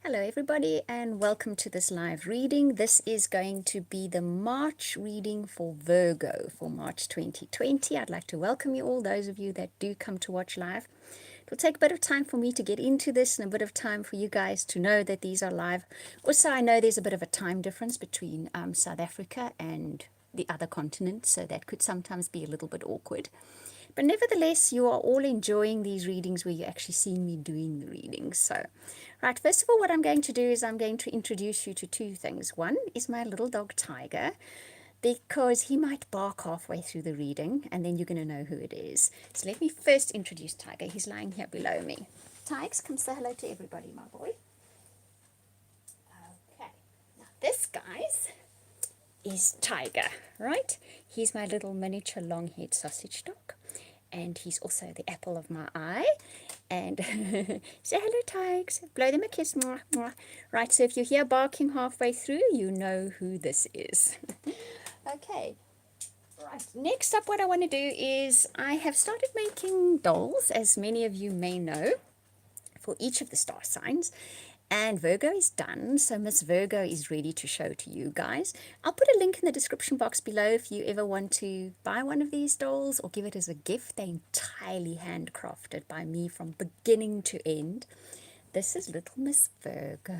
Hello everybody and welcome to this live reading. This is going to be the March reading for Virgo for March 2020. I'd like to welcome you all, those of you that do come to watch live. It'll take a bit of time for me to get into this and a bit of time for you guys to know that these are live. Also, I know there's a bit of a time difference between South Africa and the other continent, so that could sometimes be a little bit awkward. But nevertheless, you are all enjoying these readings where you actually see me doing the readings. So, right, first of all, what I'm going to do is I'm going to introduce you to two things. One is my little dog Tiger, because he might bark halfway through the reading, and then you're going to know who it is. So let me first introduce Tiger. He's lying here below me. Tigers, come say hello to everybody, my boy. Okay. Now this, guys, is Tiger, right? He's my little miniature long-haired sausage dog. And he's also the apple of my eye. And say hello, Tigers. Blow them a kiss. Mwah, mwah. Right, so if you hear barking halfway through, you know who this is. Okay. Right, next up what I want to do is I have started making dolls, as many of you may know, for each of the star signs. And Virgo is done, so Miss Virgo is ready to show to you guys. I'll put a link in the description box below if you ever want to buy one of these dolls or give it as a gift. They're entirely handcrafted by me from beginning to end. This is little Miss Virgo.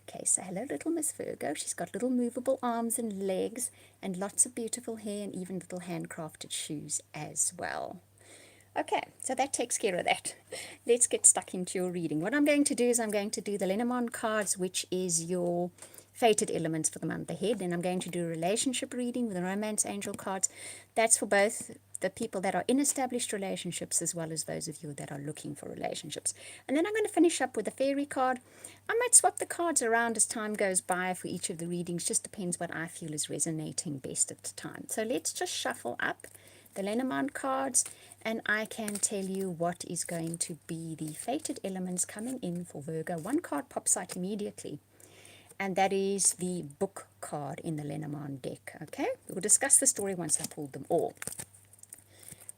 Okay, so hello little Miss Virgo. She's got little movable arms and legs and lots of beautiful hair and even little handcrafted shoes as well. Okay, so that takes care of that. Let's get stuck into your reading. What I'm going to do is I'm going to do the Lenormand cards, which is your fated elements for the month ahead. And I'm going to do a relationship reading with the romance angel cards. That's for both the people that are in established relationships as well as those of you that are looking for relationships. And then I'm going to finish up with a fairy card. I might swap the cards around as time goes by for each of the readings. Just depends what I feel is resonating best at the time. So let's just shuffle up the Lenormand cards, and I can tell you what is going to be the fated elements coming in for Virgo. One card pops out immediately, and that is the book card in the Lenormand deck. Okay, we'll discuss the story once I pulled them all.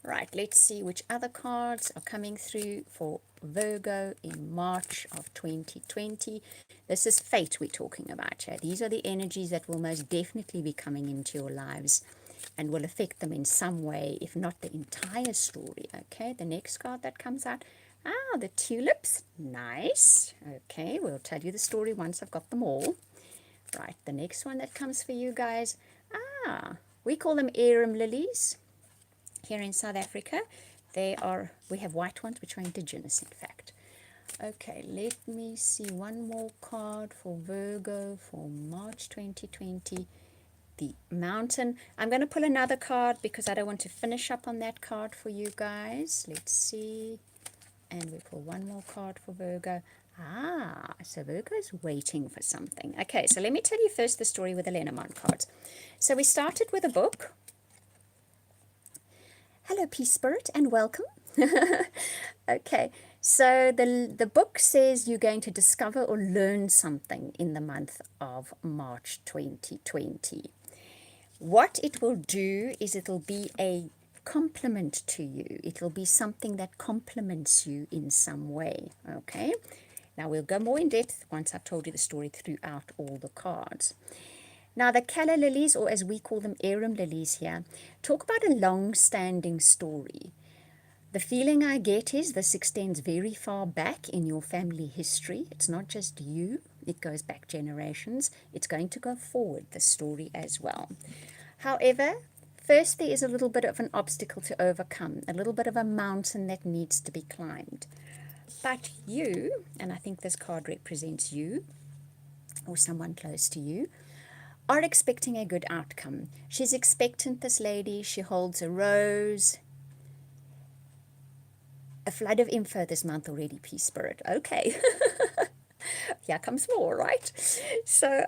Right, let's see which other cards are coming through for Virgo in March of 2020. This is fate we're talking about here. These are the energies that will most definitely be coming into your lives and will affect them in some way, if not the entire story. Okay, the next card that comes out, the tulips. Nice. Okay, we'll tell you the story once I've got them all. Right, the next one that comes for you guys, we call them arum lilies here in South Africa. We have white ones which are indigenous, in fact. Okay, let me see one more card for Virgo for March 2020. The mountain. I'm going to pull another card because I don't want to finish up on that card for you guys. Let's see. And we pull one more card for Virgo. So Virgo is waiting for something. Okay, so let me tell you first the story with the Lenormand cards. So we started with a book. Hello, Peace Spirit, and welcome. Okay, so the book says you're going to discover or learn something in the month of March 2020. What it will do is it'll be a compliment to you. It'll be something that compliments you in some way, okay? Now, we'll go more in depth once I've told you the story throughout all the cards. Now, the calla lilies, or as we call them, arum lilies here, talk about a long-standing story. The feeling I get is this extends very far back in your family history. It's not just you. It goes back generations. It's going to go forward, the story as well. However, first there is a little bit of an obstacle to overcome, a little bit of a mountain that needs to be climbed. But you, and I think this card represents you, or someone close to you, are expecting a good outcome. She's expectant, this lady. She holds a rose. A flood of info this month already, Peace Spirit. Okay. Here comes more, right? So,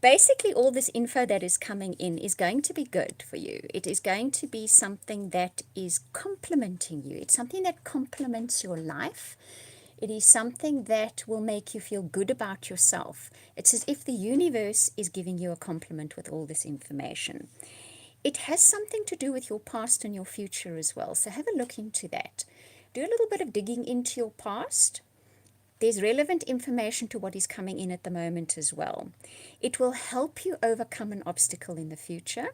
basically all this info that is coming in is going to be good for you. It is going to be something that is complementing you. It's something that complements your life. It is something that will make you feel good about yourself. It's as if the universe is giving you a compliment with all this information. It has something to do with your past and your future as well. So have a look into that. Do a little bit of digging into your past. there's relevant information to what is coming in at the moment as well. It will help you overcome an obstacle in the future.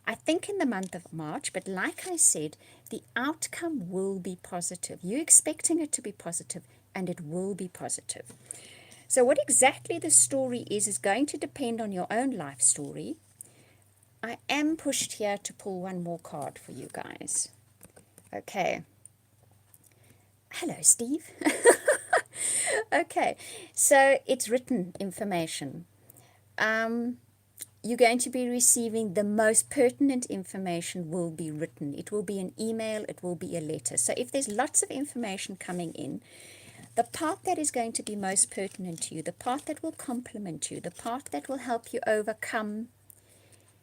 I think in the month of March, but like I said, the outcome will be positive. You're expecting it to be positive, and it will be positive. So what exactly the story is going to depend on your own life story. I am pushed here to pull one more card for you guys. Okay. Hello, Steve. Okay, so it's written information. You're going to be receiving the most pertinent information will be written. It will be an email, it will be a letter. So if there's lots of information coming in, the part that is going to be most pertinent to you, the part that will complement you, the part that will help you overcome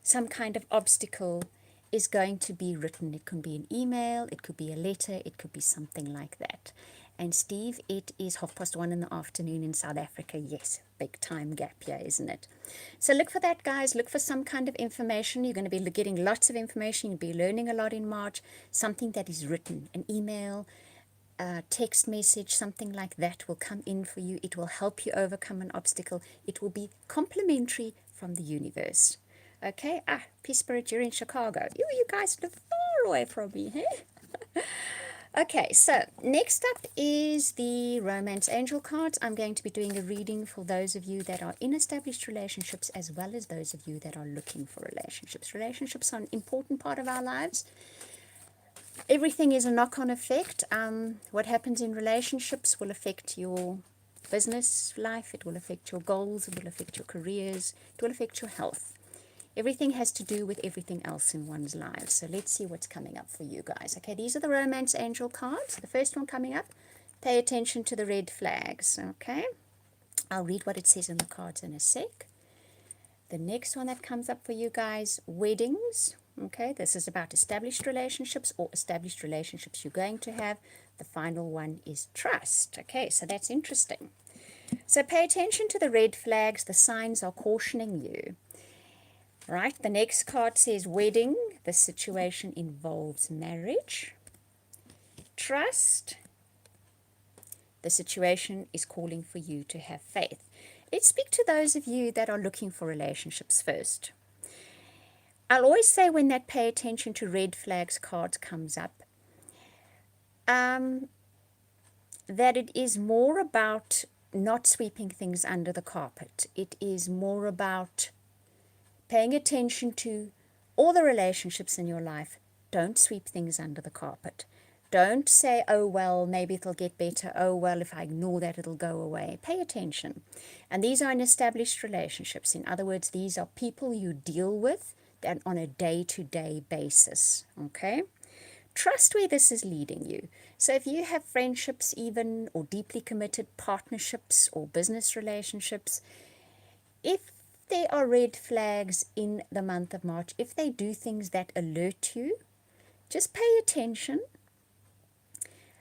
some kind of obstacle is going to be written. It could be an email, it could be a letter, it could be something like that. And Steve, it is 1:30 in the afternoon in South Africa. Yes, big time gap here, isn't it? So look for that, guys. Look for some kind of information. You're going to be getting lots of information. You'll be learning a lot in March. Something that is written, an email, a text message, something like that will come in for you. It will help you overcome an obstacle. It will be complimentary from the universe. Okay, Peace Spirit, you're in Chicago. You guys live far away from me, hey? Okay, so next up is the Romance Angel cards. I'm going to be doing a reading for those of you that are in established relationships as well as those of you that are looking for relationships. Relationships are an important part of our lives. Everything is a knock-on effect. What happens in relationships will affect your business life. It will affect your goals. It will affect your careers. It will affect your health. Everything has to do with everything else in one's life. So let's see what's coming up for you guys. Okay, these are the Romance Angel cards. The first one coming up, pay attention to the red flags. Okay, I'll read what it says in the cards in a sec. The next one that comes up for you guys, weddings. Okay, this is about established relationships or established relationships you're going to have. The final one is trust. Okay, so that's interesting. So pay attention to the red flags. The signs are cautioning you. Right, the next card says wedding. The situation involves marriage. Trust. The situation is calling for you to have faith. Let's speak to those of you that are looking for relationships first. I'll always say when that pay attention to red flags card comes up, that it is more about not sweeping things under the carpet. It is more about paying attention to all the relationships in your life. Don't sweep things under the carpet. Don't say, oh, well, maybe it'll get better. Oh, well, if I ignore that, it'll go away. Pay attention. And these are in established relationships. In other words, these are people you deal with that on a day-to-day basis. Okay? Trust where this is leading you. So if you have friendships even or deeply committed partnerships or business relationships, if there are red flags in the month of March, if they do things that alert you, just pay attention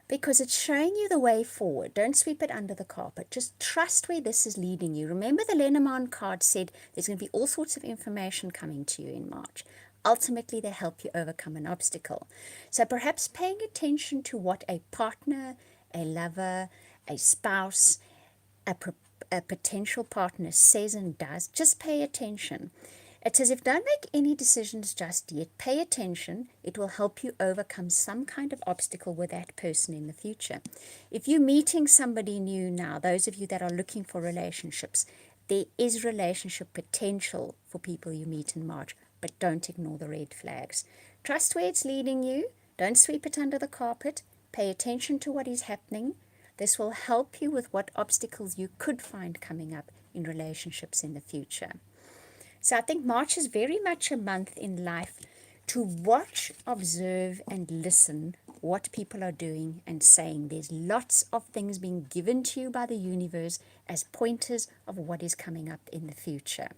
because it's showing you the way forward. Don't sweep it under the carpet. Just trust where this is leading you. Remember the Lenormand card said there's going to be all sorts of information coming to you in March. Ultimately, they help you overcome an obstacle. So perhaps paying attention to what a partner, a lover, a spouse, a potential partner says and does, just pay attention. It's as if don't make any decisions just yet. Pay attention. It will help you overcome some kind of obstacle with that person in the future. If you're meeting somebody new now, those of you that are looking for relationships, there is relationship potential for people you meet in March, but don't ignore the red flags. Trust where it's leading you. Don't sweep it under the carpet. Pay attention to what is happening. This will help you with what obstacles you could find coming up in relationships in the future. So I think March is very much a month in life to watch, observe, and listen what people are doing and saying. There's lots of things being given to you by the universe as pointers of what is coming up in the future.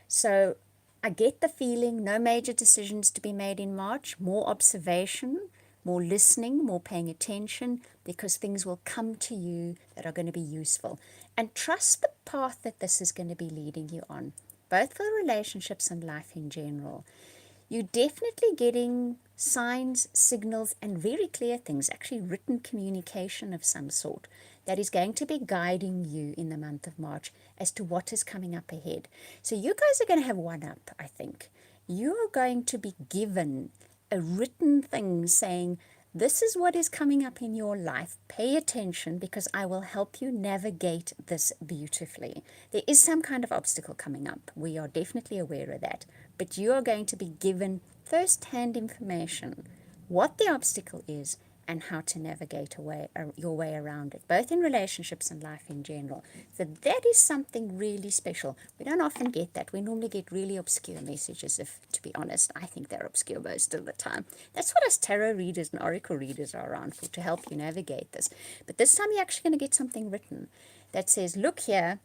So I get the feeling no major decisions to be made in March, more observation, more listening, more paying attention, because things will come to you that are going to be useful. And trust the path that this is going to be leading you on, both for relationships and life in general. You're definitely getting signs, signals, and very clear things, actually written communication of some sort, that is going to be guiding you in the month of March as to what is coming up ahead. So you guys are going to have one up, I think. You are going to be given a written thing saying, this is what is coming up in your life. Pay attention because I will help you navigate this beautifully. There is some kind of obstacle coming up. We are definitely aware of that. But you are going to be given first-hand information, what the obstacle is, and how to navigate your way around it, both in relationships and life in general. So that is something really special. We don't often get that. We normally get really obscure messages, if, to be honest, I think they're obscure most of the time. That's what us tarot readers and oracle readers are around for, to help you navigate this. But this time you're actually going to get something written that says, look here.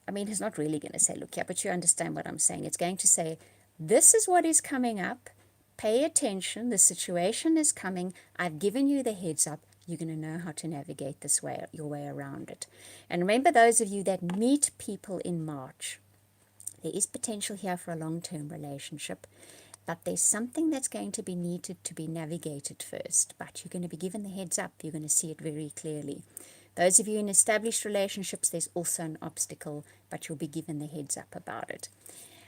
I mean, it's not really going to say, look here, but you understand what I'm saying. It's going to say, this is what is coming up. Pay attention. The situation is coming. I've given you the heads up. You're going to know how to navigate your way around it. And remember, those of you that meet people in March, there is potential here for a long-term relationship, but there's something that's going to be needed to be navigated first. But you're going to be given the heads up. You're going to see it very clearly. Those of you in established relationships, there's also an obstacle, but you'll be given the heads up about it.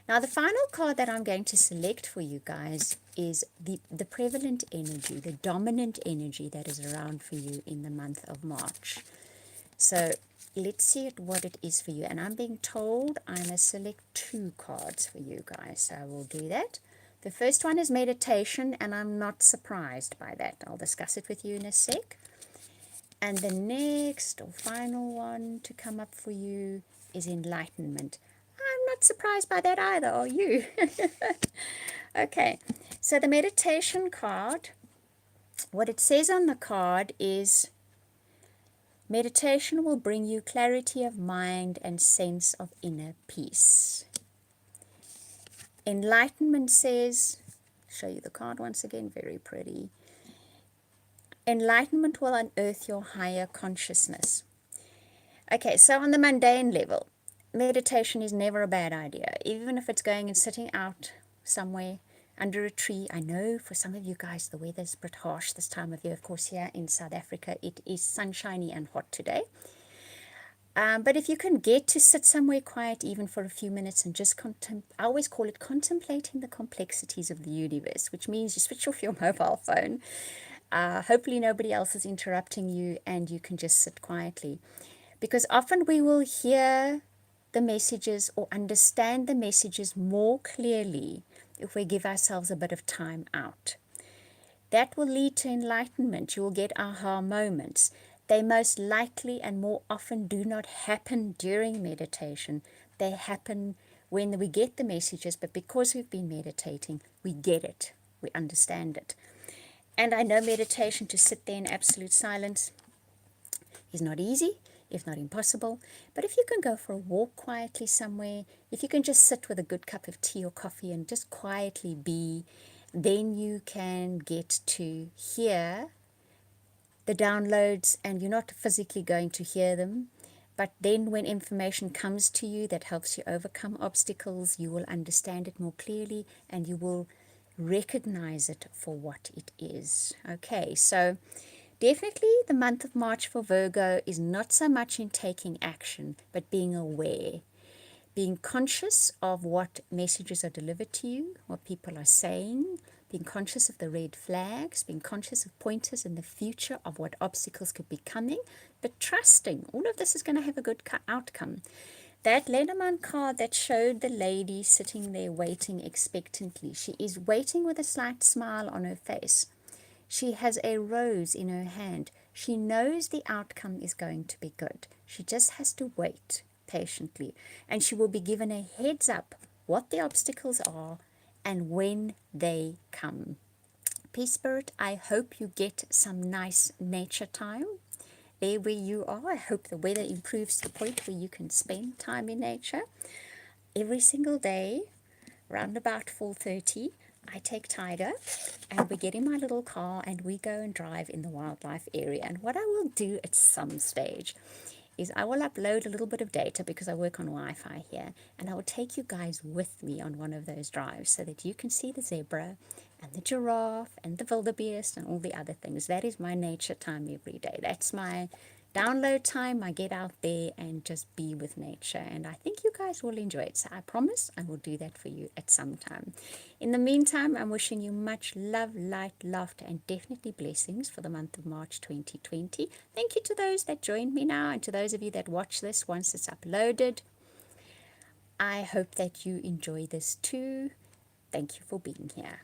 Now, the final card that I'm going to select for you guys is the prevalent energy, the dominant energy that is around for you in the month of March. So let's see what it is for you. And I'm being told I must select 2 cards for you guys. So I will do that. The first one is meditation, and I'm not surprised by that. I'll discuss it with you in a sec. And the next or final one to come up for you is enlightenment. I'm not surprised by that either, are you? Okay, so the meditation card, what it says on the card is, meditation will bring you clarity of mind and sense of inner peace. Enlightenment says, show you the card once again, very pretty. Enlightenment will unearth your higher consciousness. Okay, so on the mundane level, meditation is never a bad idea, even if it's going and sitting out somewhere under a tree. I know for some of you guys the weather's a bit harsh this time of year. Of course, here in South Africa it is sunshiny and hot today. But if you can get to sit somewhere quiet even for a few minutes and just I always call it contemplating the complexities of the universe, which means you switch off your mobile phone. Hopefully nobody else is interrupting you and you can just sit quietly. Because often we will hear the messages or understand the messages more clearly if we give ourselves a bit of time out. That will lead to enlightenment. You will get aha moments. They most likely and more often do not happen during meditation. They happen when we get the messages, but because we've been meditating, we get it. We understand it. And I know meditation, to sit there in absolute silence, is not easy, if not impossible. But if you can go for a walk quietly somewhere, if you can just sit with a good cup of tea or coffee and just quietly be, then you can get to hear the downloads, and you're not physically going to hear them. But then when information comes to you that helps you overcome obstacles, you will understand it more clearly and you will recognize it for what it is. Okay, so definitely the month of March for Virgo is not so much in taking action, but being aware, being conscious of what messages are delivered to you, what people are saying, being conscious of the red flags, being conscious of pointers in the future of what obstacles could be coming, but trusting all of this is going to have a good outcome. That Lenormand card that showed the lady sitting there waiting expectantly, she is waiting with a slight smile on her face. She has a rose in her hand. She knows the outcome is going to be good. She just has to wait patiently, and she will be given a heads up what the obstacles are and when they come. Peace Spirit, I hope you get some nice nature time there where you are. I hope the weather improves to the point where you can spend time in nature. Every single day, around about 4:30, I take Tiger and we get in my little car and we go and drive in the wildlife area. And what I will do at some stage is I will upload a little bit of data because I work on Wi-Fi here, and I will take you guys with me on one of those drives so that you can see the zebra and the giraffe and the wildebeest and all the other things. That is my nature time every day. That's my download time. I get out there and just be with nature, and I think you guys will enjoy it. So I promise I will do that for you at some time. In the meantime, I'm wishing you much love, light, laughter, and definitely blessings for the month of March 2020. Thank you to those that joined me now, and to those of you that watch this once it's uploaded. I hope that you enjoy this too. Thank you for being here.